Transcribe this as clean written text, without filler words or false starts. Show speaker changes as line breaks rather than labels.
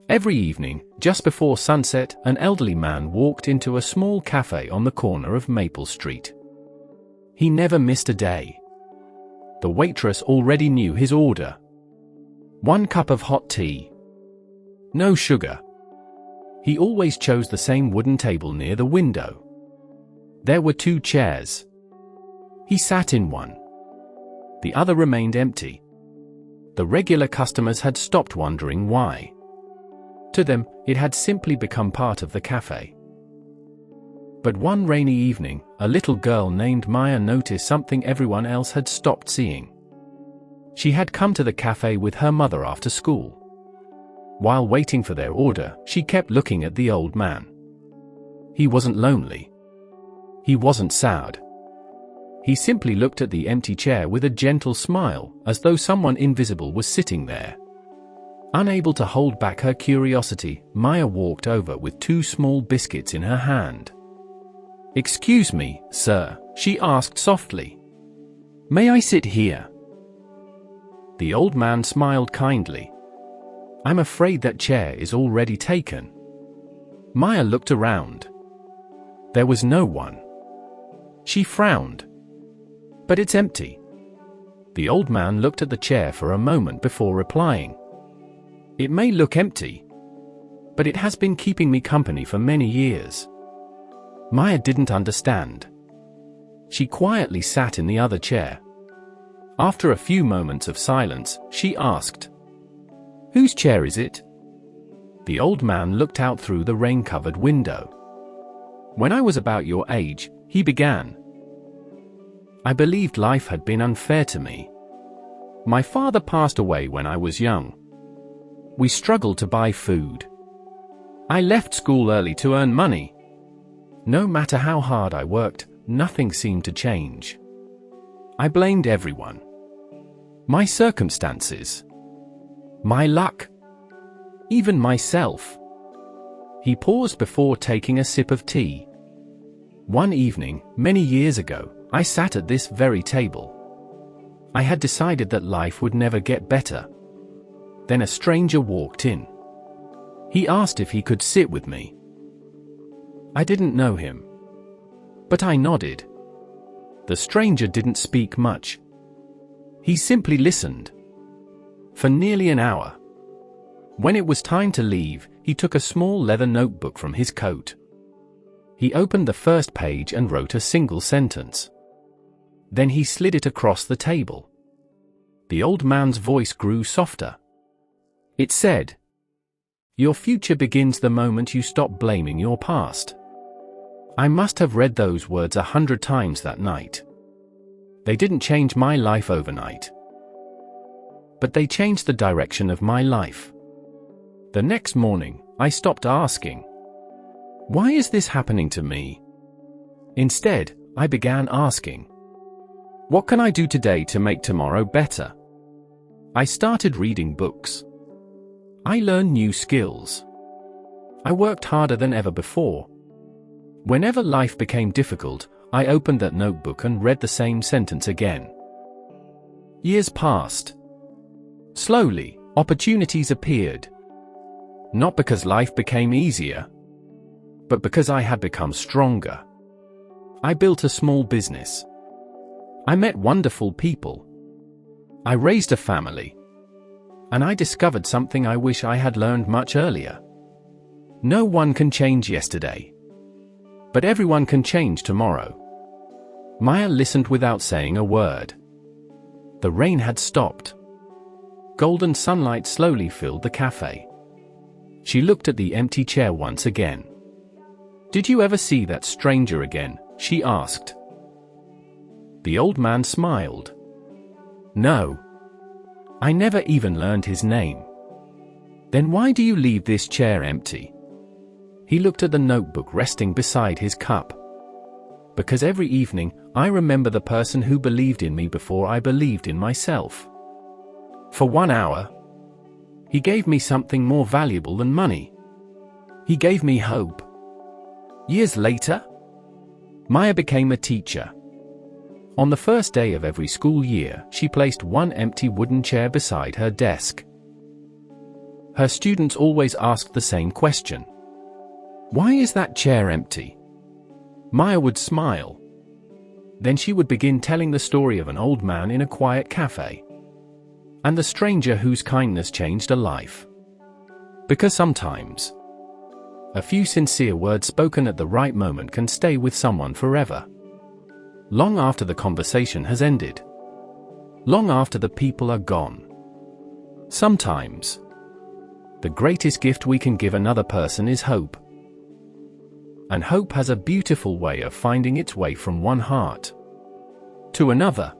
Every evening, just before sunset, an elderly man walked into a small café on the corner of Maple Street. He never missed a day. The waitress already knew his order. 1 cup of hot tea. No sugar. He always chose the same wooden table near the window. There were 2 chairs. He sat in one. The other remained empty. The regular customers had stopped wondering why. To them, it had simply become part of the cafe. But one rainy evening, a little girl named Maya noticed something everyone else had stopped seeing. She had come to the cafe with her mother after school. While waiting for their order, she kept looking at the old man. He wasn't lonely. He wasn't sad. He simply looked at the empty chair with a gentle smile, as though someone invisible was sitting there. Unable to hold back her curiosity, Maya walked over with 2 small biscuits in her hand. "Excuse me, sir," she asked softly. "May I sit here?" The old man smiled kindly. "I'm afraid that chair is already taken." Maya looked around. There was no one. She frowned. "But it's empty." The old man looked at the chair for a moment before replying. "It may look empty, but it has been keeping me company for many years." Maya didn't understand. She quietly sat in the other chair. After a few moments of silence, she asked, "Whose chair is it?" The old man looked out through the rain-covered window. "When I was about your age," he began, "I believed life had been unfair to me. My father passed away when I was young. We struggled to buy food. I left school early to earn money. No matter how hard I worked, nothing seemed to change. I blamed everyone. My circumstances. My luck. Even myself." He paused before taking a sip of tea. "One evening, many years ago, I sat at this very table. I had decided that life would never get better. Then a stranger walked in. He asked if he could sit with me. I didn't know him, but I nodded. The stranger didn't speak much. He simply listened. For nearly an hour. When it was time to leave, he took a small leather notebook from his coat. He opened the first page and wrote a single sentence. Then he slid it across the table. The old man's voice grew softer. It said, "Your future begins the moment you stop blaming your past." I must have read those words 100 times that night. They didn't change my life overnight, but they changed the direction of my life. The next morning, I stopped asking, "Why is this happening to me?" Instead, I began asking, "What can I do today to make tomorrow better?" I started reading books. I learned new skills. I worked harder than ever before. Whenever life became difficult, I opened that notebook and read the same sentence again. Years passed. Slowly, opportunities appeared. Not because life became easier, but because I had become stronger. I built a small business. I met wonderful people. I raised a family. And I discovered something I wish I had learned much earlier. No one can change yesterday, but everyone can change tomorrow. Maya listened without saying a word. The rain had stopped. Golden sunlight slowly filled the cafe. She looked at the empty chair once again. "Did you ever see that stranger again?" she asked. The old man smiled. "No. I never even learned his name." "Then why do you leave this chair empty?" He looked at the notebook resting beside his cup. "Because every evening, I remember the person who believed in me before I believed in myself. For 1 hour, he gave me something more valuable than money. He gave me hope." Years later, Maya became a teacher. On the first day of every school year, she placed one empty wooden chair beside her desk. Her students always asked the same question. "Why is that chair empty?" Maya would smile. Then she would begin telling the story of an old man in a quiet cafe, and the stranger whose kindness changed a life. Because sometimes, a few sincere words spoken at the right moment can stay with someone forever. Long after the conversation has ended. Long after the people are gone. Sometimes, the greatest gift we can give another person is hope. And hope has a beautiful way of finding its way from one heart to another.